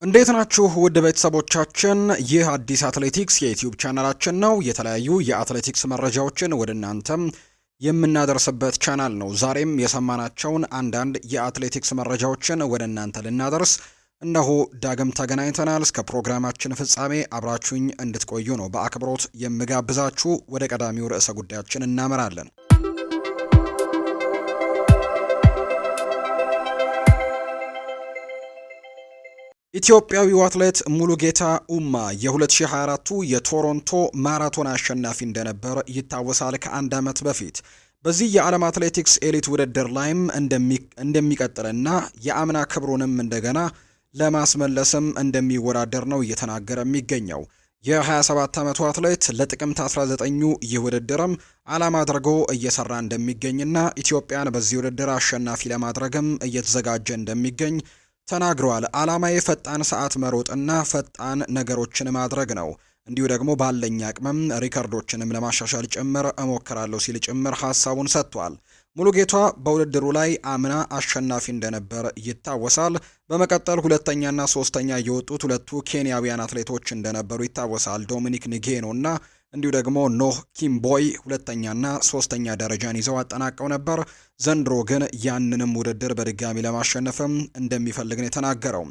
እንዴት ናችሁ ውድ ቤተሰቦቻችን? ይህ አዲስ አትሌቲክስ የዩቲዩብ ቻናላችን ነው። የተለያዩ የአትሌቲክስ መረጃዎችን ወደ እናንተም የምናደርስበት ቻናል ነው። ዛሬም የሰማናቸውን አንዳንድ የአትሌቲክስ መረጃዎችን ወደ እናንተ ልናደርስ እነሆ ዳግም ተገናኝተናል። እስከ ፕሮግራማችን ፍጻሜ አብራችሁኝ እንድትቆዩ ነው በአክብሮት የምጋብዛችሁ። ወደ ቀዳሚው ርዕሰ ጉዳያችን እናመራለን። ኢትዮጵያዊው አትሌት ሙሉጌታ ኡማ የ2024ቱ የቶሮንቶ ማራቶን አሸናፊ እንደነበር ይታወሳል። ከአንድ ዓመት በፊት በዚህ የዓለም አትሌቲክስ ኤሊት ውድድር ላይም እንደሚቀጥልና የአምና ክብሩንም እንደገና ለማስመለስም እንደሚወዳደር ነው እየተናገረ የሚገኘው። የ27 ዓመቱ አትሌት ለጥቅምት 19ኙ ይህ ውድድርም ዓላማ አድርጎ እየሰራ እንደሚገኝና ኢትዮጵያን በዚህ ውድድር አሸናፊ ለማድረግም እየተዘጋጀ እንደሚገኝ ተናግረዋል። ዓላማዬ ፈጣን ሰዓት መሮጥና ፈጣን ነገሮችን ማድረግ ነው። እንዲሁ ደግሞ ባለኝ አቅምም ሪከርዶችንም ለማሻሻል ጭምር እሞክራለሁ ሲል ጭምር ሐሳቡን ሰጥቷል። ሙሉጌታ በውድድሩ ላይ አምና አሸናፊ እንደነበር ይታወሳል። በመቀጠል ሁለተኛና ሶስተኛ የወጡት ሁለቱ ኬንያውያን አትሌቶች እንደነበሩ ይታወሳል። ዶሚኒክ ኒጌኖ እና እንዲሁ ደግሞ ኖህ ኪምቦይ ሁለተኛና ሶስተኛ ደረጃን ይዘው አጠናቀው ነበር። ዘንድሮ ግን ያንንም ውድድር በድጋሚ ለማሸነፍም እንደሚፈልግ ነው የተናገረው።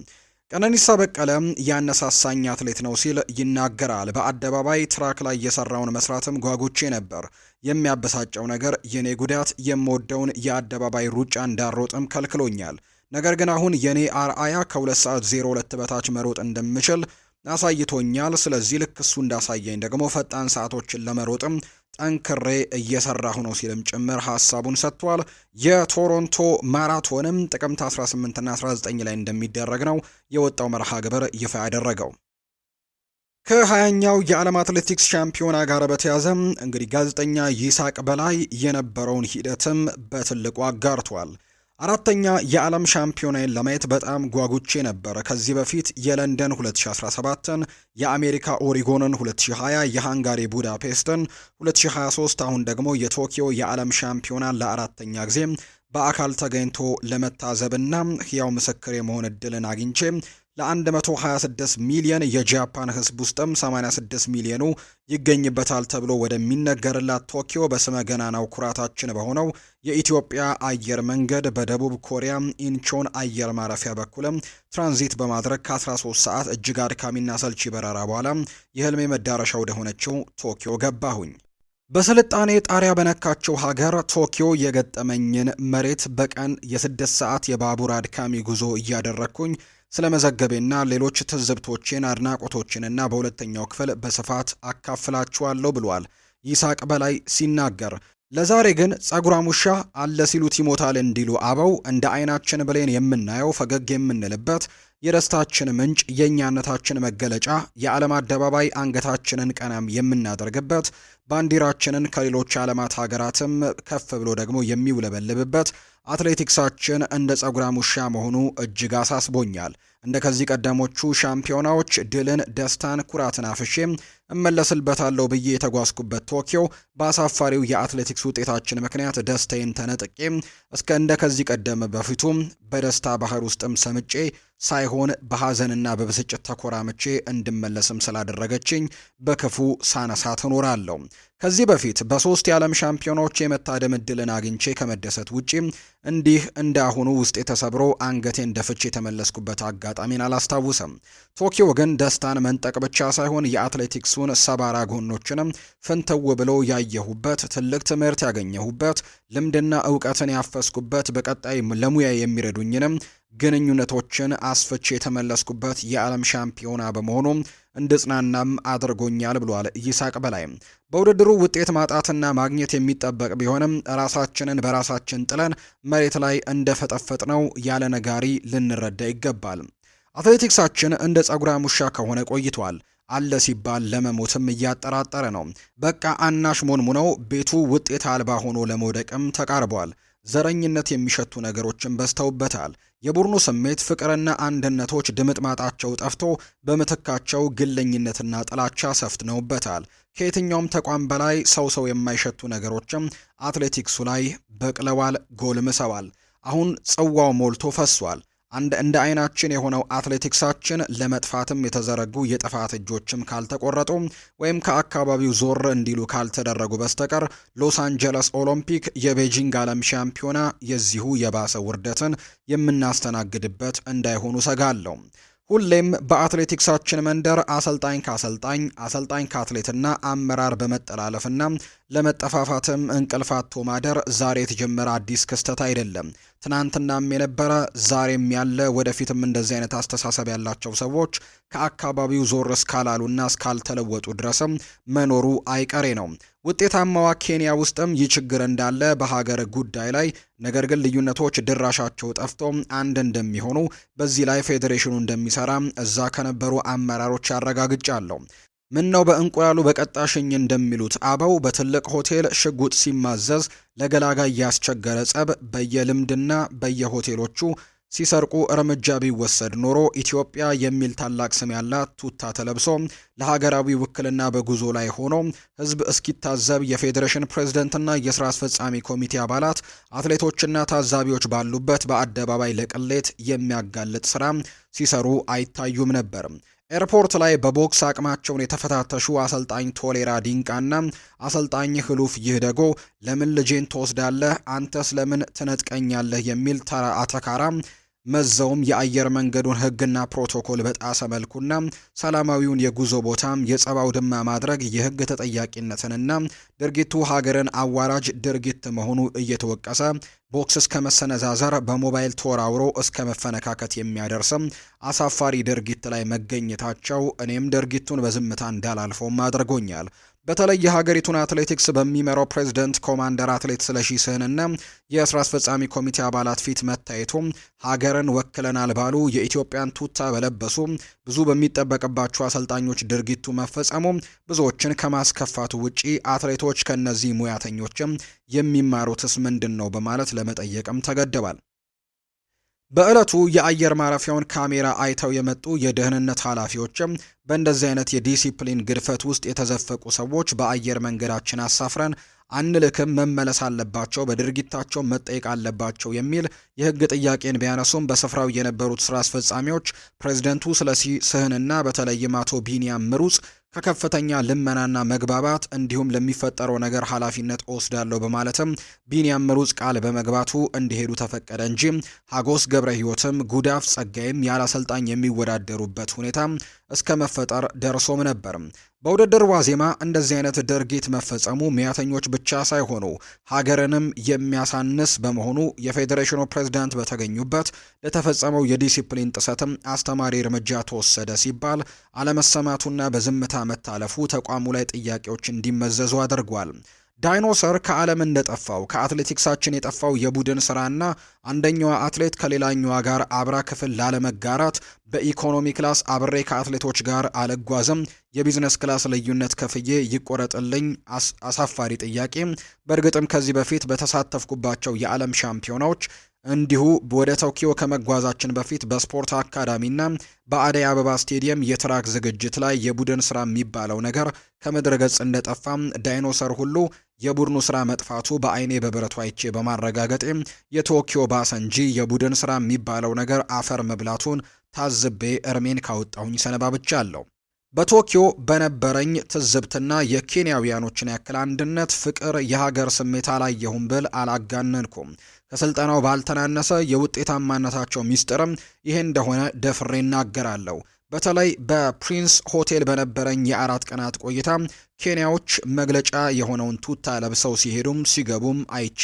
ቀነኒሳ በቀለ ያነሳሳኝ አትሌት ነው ሲል ይናገራል። በአደባባይ ትራክ ላይ የሰራውን መስራትም ጓጉቼ ነበር። የሚያበሳጨው ነገር የኔ ጉዳት የምወደውን የአደባባይ ሩጫ እንዳሮጥም ከልክሎኛል። ነገር ግን አሁን የኔ አርአያ ከ2 ሰዓት 02 በታች መሮጥ እንደምችል አሳይቶኛል። ስለዚህ ልክ እሱ እንዳሳየኝ ደግሞ ፈጣን ሰዓቶችን ለመሮጥም ጠንክሬ እየሰራሁ ነው ሲልም ጭምር ሐሳቡን ሰጥቷል። የቶሮንቶ ማራቶንም ጥቅምት 18 እና 19 ላይ እንደሚደረግ ነው የወጣው መርሃ ግብር ይፋ ያደረገው። ከ20ኛው የዓለም አትሌቲክስ ሻምፒዮና ጋር በተያያዘ እንግዲህ ጋዜጠኛ ይሳቅ በላይ የነበረውን ሂደትም በትልቁ አጋርቷል። አራተኛ የዓለም ሻምፒዮናን ለማየት በጣም ጓጉቼ ነበር። ከዚህ በፊት የለንደን 2017ን፣ የአሜሪካ ኦሪጎንን 2020፣ የሃንጋሪ ቡዳፔስትን 2023፣ አሁን ደግሞ የቶኪዮ የዓለም ሻምፒዮናን ለአራተኛ ጊዜ በአካል ተገኝቶ ለመታዘብና ሕያው ምስክር የመሆን እድልን አግኝቼ ለ126 ሚሊዮን የጃፓን ሕዝብ ውስጥም 86 ሚሊዮኑ ይገኝበታል ተብሎ ወደሚነገርላት ቶኪዮ በስመ ገናናው ኩራታችን በሆነው የኢትዮጵያ አየር መንገድ በደቡብ ኮሪያ ኢንቾን አየር ማረፊያ በኩልም ትራንዚት በማድረግ ከ13 ሰዓት እጅግ አድካሚና ሰልቺ በረራ በኋላ የህልሜ መዳረሻ ወደ ሆነችው ቶኪዮ ገባሁኝ። በስልጣኔ ጣሪያ በነካቸው ሀገር ቶኪዮ የገጠመኝን መሬት በቀን የ6 ሰዓት የባቡር አድካሚ ጉዞ እያደረግኩኝ ስለመዘገቤና ሌሎች ትዝብቶቼን አድናቆቶችንና በሁለተኛው ክፍል በስፋት አካፍላችኋለሁ ብሏል ይሳቅ በላይ ሲናገር። ለዛሬ ግን ጸጉራም ውሻ አለ ሲሉት ይሞታል እንዲሉ አበው እንደ አይናችን ብሌን የምናየው ፈገግ የምንልበት የደስታችን ምንጭ የእኛነታችን መገለጫ የዓለም አደባባይ አንገታችንን ቀናም የምናደርግበት ባንዲራችንን ከሌሎች ዓለማት ሀገራትም ከፍ ብሎ ደግሞ የሚውለበልብበት አትሌቲክሳችን እንደ ጸጉራም ውሻ መሆኑ እጅግ አሳስቦኛል። እንደ ከዚህ ቀደሞቹ ሻምፒዮናዎች ድልን፣ ደስታን፣ ኩራትን አፍሼ እመለስልበታለሁ ብዬ የተጓዝኩበት ቶኪዮ በአሳፋሪው የአትሌቲክስ ውጤታችን ምክንያት ደስታዬን ተነጥቄ እስከ እንደ ከዚህ ቀደም በፊቱም በደስታ ባህር ውስጥም ሰምጬ ሳይሆን በሐዘንና በብስጭት ተኮራምቼ እንድመለስም ስላደረገችኝ በክፉ ሳነሳት እኖራለሁ። ከዚህ በፊት በ3 የዓለም ሻምፒዮናዎች የመታደም ዕድልን አግኝቼ ከመደሰት ውጪ እንዲህ እንዳሁኑ ውስጤ ተሰብሮ አንገቴን ደፍቼ የተመለስኩበት አጋጣሚን አላስታውስም። ቶኪዮ ግን ደስታን መንጠቅ ብቻ ሳይሆን የአትሌቲክሱን ሰባራ ጎኖችንም ፍንትው ብሎ ያየሁበት፣ ትልቅ ትምህርት ያገኘሁበት፣ ልምድና ዕውቀትን ያፈስኩበት፣ በቀጣይ ለሙያ የሚረዱኝንም ግንኙነቶችን አስፍቼ የተመለስኩበት የዓለም ሻምፒዮና በመሆኑ እንድጽናናም አድርጎኛል ብሏል ይሳቅ በላይ። በውድድሩ ውጤት ማጣትና ማግኘት የሚጠበቅ ቢሆንም ራሳችንን በራሳችን ጥለን መሬት ላይ እንደፈጠፈጥነው ያለ ነጋሪ ልንረዳ ይገባል። አትሌቲክሳችን እንደ ጸጉራም ውሻ ከሆነ ቆይቷል። አለ ሲባል ለመሞትም እያጠራጠረ ነው። በቃ አናሽ ሞንሙነው ቤቱ ውጤት አልባ ሆኖ ለመውደቅም ተቃርቧል። ዘረኝነት የሚሸቱ ነገሮችን በዝተውበታል። የቡድኑ ስሜት፣ ፍቅርና አንድነቶች ድምጥማጣቸው ጠፍቶ በምትካቸው ግለኝነትና ጥላቻ ሰፍነውበታል። ከየትኛውም ተቋም በላይ ሰው የማይሸቱ ነገሮችም አትሌቲክሱ ላይ በቅለዋል፣ ጎልምሰዋል። አሁን ጽዋው ሞልቶ ፈሷል። እንደ አይናችን የሆነው አትሌቲክሳችን ለመጥፋትም የተዘረጉ የጥፋት እጆችም ካልተቆረጡ ወይም ከአካባቢው ዞር እንዲሉ ካልተደረጉ በስተቀር ሎስ አንጀለስ ኦሎምፒክ፣ የቤጂንግ ዓለም ሻምፒዮና የዚሁ የባሰ ውርደትን የምናስተናግድበት እንዳይሆኑ ሰጋለሁ። ሁሌም በአትሌቲክሳችን መንደር አሰልጣኝ ከአትሌትና አመራር በመጠላለፍና ለመጠፋፋትም እንቅልፍ አጥቶ ማደር ዛሬ የተጀመረ አዲስ ክስተት አይደለም። ትናንትናም የነበረ ዛሬም ያለ ወደፊትም እንደዚህ አይነት አስተሳሰብ ያላቸው ሰዎች ከአካባቢው ዞር እስካላሉና እስካልተለወጡ ድረስም መኖሩ አይቀሬ ነው። ውጤታማዋ ኬንያ ውስጥም ይህ ችግር እንዳለ በሀገር ጉዳይ ላይ ነገር ግን ልዩነቶች ድራሻቸው ጠፍቶ አንድ እንደሚሆኑ በዚህ ላይ ፌዴሬሽኑ እንደሚሰራ እዛ ከነበሩ አመራሮች አረጋግጫለሁ። ምን ነው በእንቁላሉ በቀጣሽኝ እንደሚሉት አበው በትልቅ ሆቴል ሽጉጥ ሲማዘዝ ለገላጋይ ያስቸገረ ጸብ በየልምድና በየሆቴሎቹ ሲሰርቁ እርምጃ ቢወሰድ ኖሮ ኢትዮጵያ የሚል ታላቅ ስም ያላት ቱታ ተለብሶ ለሀገራዊ ውክልና በጉዞ ላይ ሆኖ ሕዝብ እስኪታዘብ የፌዴሬሽን ፕሬዝዳንትና የሥራ አስፈጻሚ ኮሚቴ አባላት አትሌቶችና ታዛቢዎች ባሉበት በአደባባይ ለቅሌት የሚያጋልጥ ስራ ሲሰሩ አይታዩም ነበር። ኤርፖርት ላይ በቦክስ አቅማቸውን የተፈታተሹ አሰልጣኝ ቶሌራ ዲንቃና አሰልጣኝ ህሉፍ ይህደጎ ለምን ልጄን ትወስዳለህ? አንተስ ለምን ትነጥቀኛለህ? የሚል አተካራ መዘውም የአየር መንገዱን ህግና ፕሮቶኮል በጣሰ መልኩና ሰላማዊውን የጉዞ ቦታም የጸብ አውድማ ማድረግ የህግ ተጠያቂነትንና ድርጊቱ ሀገርን አዋራጅ ድርጊት መሆኑ እየተወቀሰ ቦክስ እስከ መሰነዛዘር በሞባይል ተወራውሮ እስከ መፈነካከት የሚያደርስም አሳፋሪ ድርጊት ላይ መገኘታቸው እኔም ድርጊቱን በዝምታ እንዳላልፈውም አድርጎኛል። በተለይ የሀገሪቱን አትሌቲክስ በሚመራው ፕሬዝዳንት ኮማንደር አትሌት ስለሺ ስህንና የስራ አስፈጻሚ ኮሚቴ አባላት ፊት መታየቱ ሀገርን ወክለናል ባሉ የኢትዮጵያን ቱታ በለበሱ ብዙ በሚጠበቅባቸው አሰልጣኞች ድርጊቱ መፈጸሙ ብዙዎችን ከማስከፋቱ ውጪ አትሌቶች ከነዚህ ሙያተኞችም የሚማሩትስ ምንድን ነው በማለት ለመጠየቅም ተገደዋል። በዕለቱ የአየር ማረፊያውን ካሜራ አይተው የመጡ የደህንነት ኃላፊዎችም በእንደዚህ አይነት የዲሲፕሊን ግድፈት ውስጥ የተዘፈቁ ሰዎች በአየር መንገዳችን አሳፍረን አንልክም፣ መመለስ አለባቸው፣ በድርጊታቸው መጠየቅ አለባቸው የሚል የህግ ጥያቄን ቢያነሱም በስፍራው የነበሩት ስራ አስፈጻሚዎች ፕሬዝደንቱ ስለሺ ስህንና በተለይም አቶ ቢኒያም ምሩጽ ከከፍተኛ ልመናና መግባባት እንዲሁም ለሚፈጠረው ነገር ኃላፊነት ወስዳለሁ በማለትም ቢኒያም ምሩጽ ቃል በመግባቱ እንዲሄዱ ተፈቀደ እንጂ ሀጎስ ገብረ ህይወትም ጉዳፍ ጸጋይም ያለ አሰልጣኝ የሚወዳደሩበት ሁኔታ እስከ መፈጠር ደርሶም ነበር። በውድድር ዋዜማ እንደዚህ አይነት ድርጊት መፈጸሙ ሙያተኞች ብቻ ሳይሆኑ ሀገርንም የሚያሳንስ በመሆኑ የፌዴሬሽኑ ፕሬዝዳንት በተገኙበት ለተፈጸመው የዲሲፕሊን ጥሰትም አስተማሪ እርምጃ ተወሰደ ሲባል አለመሰማቱና በዝምታ መታለፉ ተቋሙ ላይ ጥያቄዎች እንዲመዘዙ አድርጓል። ዳይኖሰር ከዓለም እንደጠፋው ከአትሌቲክሳችን የጠፋው የቡድን ስራና አንደኛዋ አትሌት ከሌላኛዋ ጋር አብራ ክፍል ላለመጋራት በኢኮኖሚ ክላስ አብሬ ከአትሌቶች ጋር አልጓዝም፣ የቢዝነስ ክላስ ልዩነት ከፍዬ ይቆረጥልኝ አሳፋሪ ጥያቄ። በእርግጥም ከዚህ በፊት በተሳተፍኩባቸው የዓለም ሻምፒዮናዎች እንዲሁ ወደ ቶኪዮ ከመጓዛችን በፊት በስፖርት አካዳሚና በአደይ አበባ ስቴዲየም የትራክ ዝግጅት ላይ የቡድን ስራ የሚባለው ነገር ከምድረ ገጽ እንደጠፋም ዳይኖሰር ሁሉ የቡድኑ ስራ መጥፋቱ በአይኔ በብረቱ አይቼ በማረጋገጤ የቶኪዮ ባሰ እንጂ የቡድን ስራ የሚባለው ነገር አፈር መብላቱን ታዝቤ እርሜን ካወጣሁኝ ሰነባብቻለሁ። በቶኪዮ በነበረኝ ትዝብትና የኬንያውያኖችን ያክል አንድነት፣ ፍቅር፣ የሀገር ስሜት አላየሁም ብል አላጋነንኩም። ከስልጠናው ባልተናነሰ የውጤታማነታቸው ሚስጥርም ይሄ እንደሆነ ደፍሬ እናገራለሁ። በተለይ በፕሪንስ ሆቴል በነበረኝ የ4 ቀናት ቆይታ ኬንያዎች መግለጫ የሆነውን ቱታ ለብሰው ሲሄዱም ሲገቡም አይቼ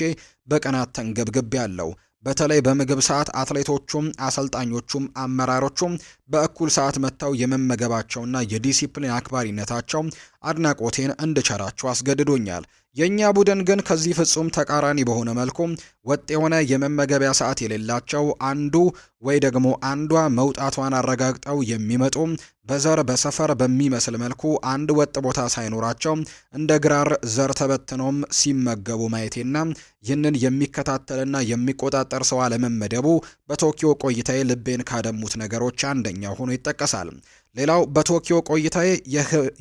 በቀናት ተንገብግቤ ያለው። በተለይ በምግብ ሰዓት አትሌቶቹም አሰልጣኞቹም አመራሮቹም በእኩል ሰዓት መጥተው የመመገባቸውና የዲሲፕሊን አክባሪነታቸው አድናቆቴን እንድቸራቸው አስገድዶኛል። የኛ ቡድን ግን ከዚህ ፍጹም ተቃራኒ በሆነ መልኩ ወጥ የሆነ የመመገቢያ ሰዓት የሌላቸው አንዱ ወይ ደግሞ አንዷ መውጣቷን አረጋግጠው የሚመጡ በዘር በሰፈር በሚመስል መልኩ አንድ ወጥ ቦታ ሳይኖራቸው እንደ ግራር ዘር ተበትኖም ሲመገቡ ማየቴና ይህንን የሚከታተልና የሚቆጣጠር ሰው አለመመደቡ በቶኪዮ ቆይታዬ ልቤን ካደሙት ነገሮች አንደኛው ሆኖ ይጠቀሳል። ሌላው በቶኪዮ ቆይታዬ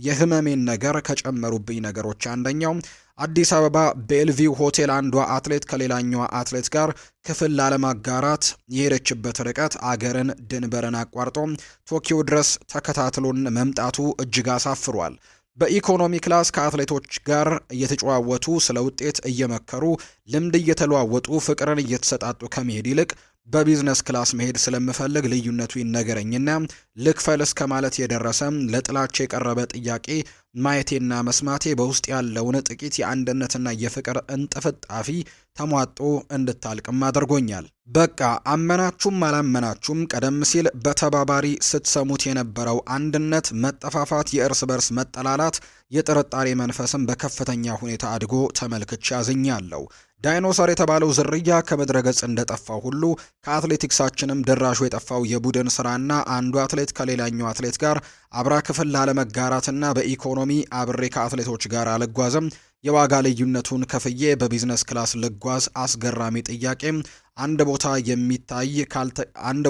የህመሜን ነገር ከጨመሩብኝ ነገሮች አንደኛው አዲስ አበባ ቤልቪው ሆቴል አንዷ አትሌት ከሌላኛዋ አትሌት ጋር ክፍል ላለማጋራት የሄደችበት ርቀት አገርን ድንበርን አቋርጦ ቶኪዮ ድረስ ተከታትሎን መምጣቱ እጅግ አሳፍሯል። በኢኮኖሚ ክላስ ከአትሌቶች ጋር እየተጨዋወቱ ስለ ውጤት እየመከሩ ልምድ እየተለዋወጡ ፍቅርን እየተሰጣጡ ከመሄድ ይልቅ በቢዝነስ ክላስ መሄድ ስለምፈልግ ልዩነቱ ይነገረኝና ልክፈል እስከ ማለት የደረሰ ለጥላቻ የቀረበ ጥያቄ ማየቴና መስማቴ በውስጥ ያለውን ጥቂት የአንድነትና የፍቅር እንጥፍጣፊ ተሟጦ እንድታልቅም አድርጎኛል። በቃ አመናችሁም አላመናችሁም ቀደም ሲል በተባባሪ ስትሰሙት የነበረው አንድነት፣ መጠፋፋት፣ የእርስ በርስ መጠላላት፣ የጥርጣሬ መንፈስም በከፍተኛ ሁኔታ አድጎ ተመልክቼ አዝኛለሁ። ዳይኖሰር የተባለው ዝርያ ከምድረ ገጽ እንደጠፋው ሁሉ ከአትሌቲክሳችንም ድራሹ የጠፋው የቡድን ስራና አንዱ አትሌት ከሌላኛው አትሌት ጋር አብራ ክፍል ላለመጋራትና በኢኮኖሚ አብሬ ከአትሌቶች ጋር አልጓዝም፣ የዋጋ ልዩነቱን ከፍዬ በቢዝነስ ክላስ ልጓዝ አስገራሚ ጥያቄ አንድ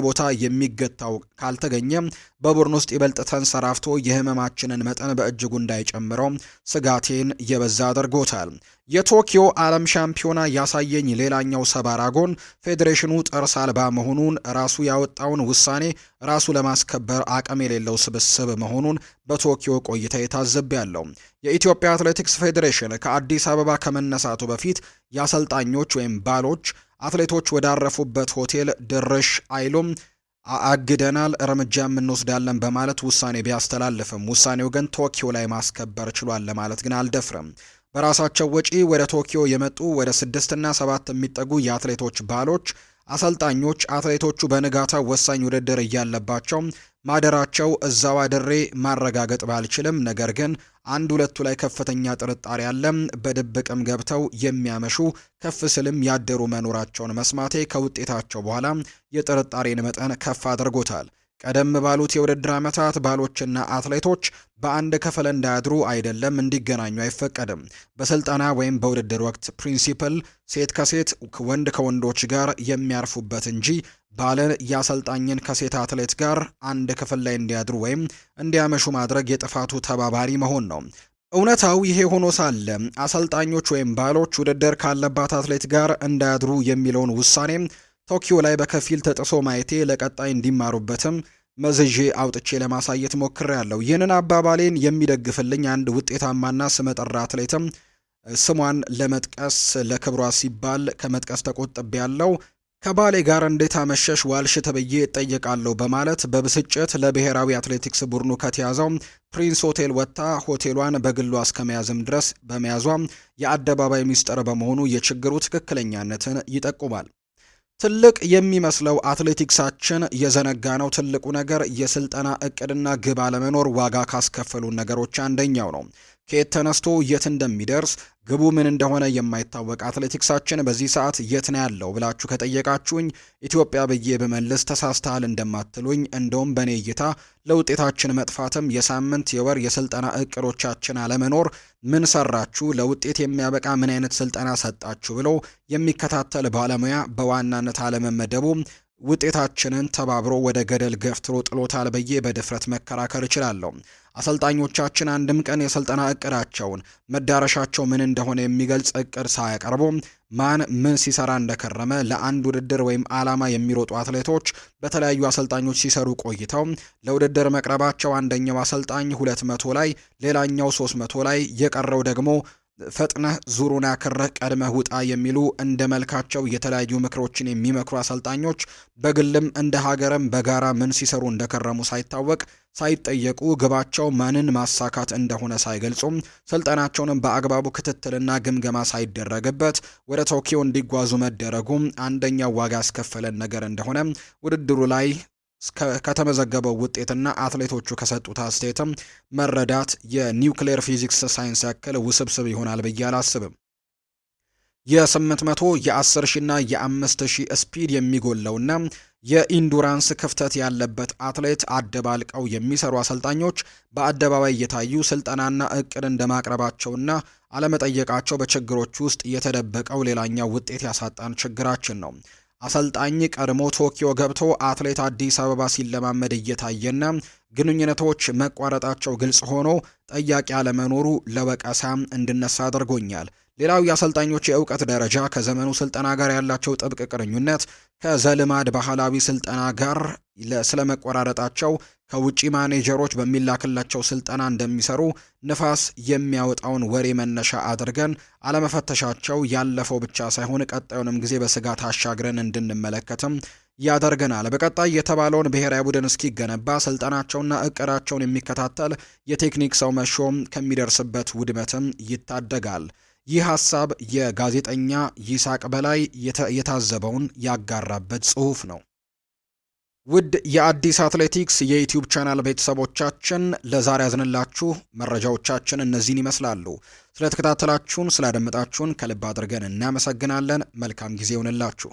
ቦታ የሚገታው ካልተገኘ በቡድን ውስጥ ይበልጥ ተንሰራፍቶ የህመማችንን መጠን በእጅጉ እንዳይጨምረው ስጋቴን የበዛ አድርጎታል። የቶኪዮ ዓለም ሻምፒዮና ያሳየኝ ሌላኛው ሰባራ ጎን ፌዴሬሽኑ ጥርስ አልባ መሆኑን፣ ራሱ ያወጣውን ውሳኔ ራሱ ለማስከበር አቅም የሌለው ስብስብ መሆኑን በቶኪዮ ቆይታ ታዝቤያለሁ። የኢትዮጵያ አትሌቲክስ ፌዴሬሽን ከአዲስ አበባ ከመነሳቱ በፊት የአሰልጣኞች ወይም ባሎች አትሌቶች ወዳረፉበት ሆቴል ድርሽ አይሉም፣ አግደናል፣ እርምጃም እንወስዳለን በማለት ውሳኔ ቢያስተላልፍም ውሳኔው ግን ቶኪዮ ላይ ማስከበር ችሏል ለማለት ግን አልደፍርም። በራሳቸው ወጪ ወደ ቶኪዮ የመጡ ወደ 6 እና 7 የሚጠጉ የአትሌቶች ባሎች አሰልጣኞች አትሌቶቹ በንጋታው ወሳኝ ውድድር እያለባቸው ማደራቸው እዛው አድሬ ማረጋገጥ ባልችልም፣ ነገር ግን አንድ ሁለቱ ላይ ከፍተኛ ጥርጣሬ አለ። በድብቅም ገብተው የሚያመሹ ከፍ ስልም ያደሩ መኖራቸውን መስማቴ ከውጤታቸው በኋላ የጥርጣሬን መጠን ከፍ አድርጎታል። ቀደም ባሉት የውድድር ዓመታት ባሎችና አትሌቶች በአንድ ክፍል እንዳያድሩ አይደለም እንዲገናኙ አይፈቀድም። በስልጠና ወይም በውድድር ወቅት ፕሪንሲፕል ሴት ከሴት ወንድ ከወንዶች ጋር የሚያርፉበት እንጂ ባልን ያሰልጣኝን ከሴት አትሌት ጋር አንድ ክፍል ላይ እንዲያድሩ ወይም እንዲያመሹ ማድረግ የጥፋቱ ተባባሪ መሆን ነው። እውነታው ይሄ ሆኖ ሳለ አሰልጣኞች ወይም ባሎች ውድድር ካለባት አትሌት ጋር እንዳያድሩ የሚለውን ውሳኔ ቶኪዮ ላይ በከፊል ተጥሶ ማየቴ ለቀጣይ እንዲማሩበትም መዝዤ አውጥቼ ለማሳየት ሞክሬያለሁ። ይህንን አባባሌን የሚደግፍልኝ አንድ ውጤታማና ስመጥር አትሌትም ስሟን ለመጥቀስ ለክብሯ ሲባል ከመጥቀስ ተቆጥቤያለሁ። ከባሌ ጋር እንዴት አመሸሽ ዋልሽ ተብዬ እጠየቃለሁ በማለት በብስጭት ለብሔራዊ አትሌቲክስ ቡድኑ ከተያዘው ፕሪንስ ሆቴል ወጥታ ሆቴሏን በግሏ እስከመያዝም ድረስ በመያዟ የአደባባይ ሚስጥር በመሆኑ የችግሩ ትክክለኛነትን ይጠቁማል። ትልቅ የሚመስለው አትሌቲክሳችን የዘነጋነው ትልቁ ነገር የስልጠና እቅድና ግብ አለመኖር ዋጋ ካስከፈሉ ነገሮች አንደኛው ነው። ከየት ተነስቶ የት እንደሚደርስ ግቡ ምን እንደሆነ የማይታወቅ አትሌቲክሳችን በዚህ ሰዓት የት ነው ያለው ብላችሁ ከጠየቃችሁኝ ኢትዮጵያ ብዬ በመልስ ተሳስተሃል እንደማትሉኝ፣ እንደውም በኔ እይታ ለውጤታችን መጥፋትም የሳምንት የወር የስልጠና እቅዶቻችን አለመኖር፣ ምን ሰራችሁ፣ ለውጤት የሚያበቃ ምን አይነት ስልጠና ሰጣችሁ ብሎ የሚከታተል ባለሙያ በዋናነት አለመመደቡ ውጤታችንን ተባብሮ ወደ ገደል ገፍትሮ ጥሎታል ብዬ በድፍረት መከራከር እችላለሁ። አሰልጣኞቻችን አንድም ቀን የስልጠና እቅዳቸውን መዳረሻቸው ምን እንደሆነ የሚገልጽ እቅድ ሳያቀርቡ ማን ምን ሲሰራ እንደከረመ ለአንድ ውድድር ወይም ዓላማ የሚሮጡ አትሌቶች በተለያዩ አሰልጣኞች ሲሰሩ ቆይተው ለውድድር መቅረባቸው አንደኛው አሰልጣኝ 200 ላይ ሌላኛው 300 ላይ የቀረው ደግሞ ፈጥነህ ዙሩን አክረህ ቀድመህ ውጣ የሚሉ እንደ መልካቸው የተለያዩ ምክሮችን የሚመክሩ አሰልጣኞች በግልም እንደ ሀገርም በጋራ ምን ሲሰሩ እንደከረሙ ሳይታወቅ ሳይጠየቁ ግባቸው ማንን ማሳካት እንደሆነ ሳይገልጹም ስልጠናቸውንም በአግባቡ ክትትልና ግምገማ ሳይደረግበት ወደ ቶኪዮ እንዲጓዙ መደረጉ አንደኛው ዋጋ ያስከፈለን ነገር እንደሆነ ውድድሩ ላይ ከተመዘገበው ውጤትና አትሌቶቹ ከሰጡት አስተያየትም መረዳት የኒውክሌር ፊዚክስ ሳይንስ ያክል ውስብስብ ይሆናል ብዬ አላስብም። የ800 የ10 ሺና የ5000 ስፒድ የሚጎለውና የኢንዱራንስ ክፍተት ያለበት አትሌት አደባልቀው የሚሰሩ አሰልጣኞች በአደባባይ እየታዩ ስልጠናና እቅድ እንደማቅረባቸውና አለመጠየቃቸው በችግሮች ውስጥ የተደበቀው ሌላኛው ውጤት ያሳጣን ችግራችን ነው። አሰልጣኝ ቀድሞ ቶኪዮ ገብቶ አትሌት አዲስ አበባ ሲለማመድ እየታየና ግንኙነቶች መቋረጣቸው ግልጽ ሆኖ ጠያቂ አለመኖሩ ለወቀሳም እንድነሳ አድርጎኛል። ሌላው የአሰልጣኞች የእውቀት ደረጃ ከዘመኑ ስልጠና ጋር ያላቸው ጥብቅ ቁርኝነት ከዘልማድ ባህላዊ ስልጠና ጋር ስለመቆራረጣቸው ከውጪ ማኔጀሮች በሚላክላቸው ስልጠና እንደሚሰሩ ንፋስ የሚያወጣውን ወሬ መነሻ አድርገን አለመፈተሻቸው ያለፈው ብቻ ሳይሆን ቀጣዩንም ጊዜ በስጋት አሻግረን እንድንመለከትም ያደርገናል። በቀጣይ የተባለውን ብሔራዊ ቡድን እስኪገነባ ስልጠናቸውና እቅዳቸውን የሚከታተል የቴክኒክ ሰው መሾም ከሚደርስበት ውድመትም ይታደጋል። ይህ ሀሳብ የጋዜጠኛ ይሳቅ በላይ የታዘበውን ያጋራበት ጽሑፍ ነው። ውድ የአዲስ አትሌቲክስ የዩቲዩብ ቻናል ቤተሰቦቻችን ለዛሬ ያዝንላችሁ መረጃዎቻችን እነዚህን ይመስላሉ። ስለተከታተላችሁን፣ ስላደመጣችሁን ከልብ አድርገን እናመሰግናለን። መልካም ጊዜ ይሁንላችሁ።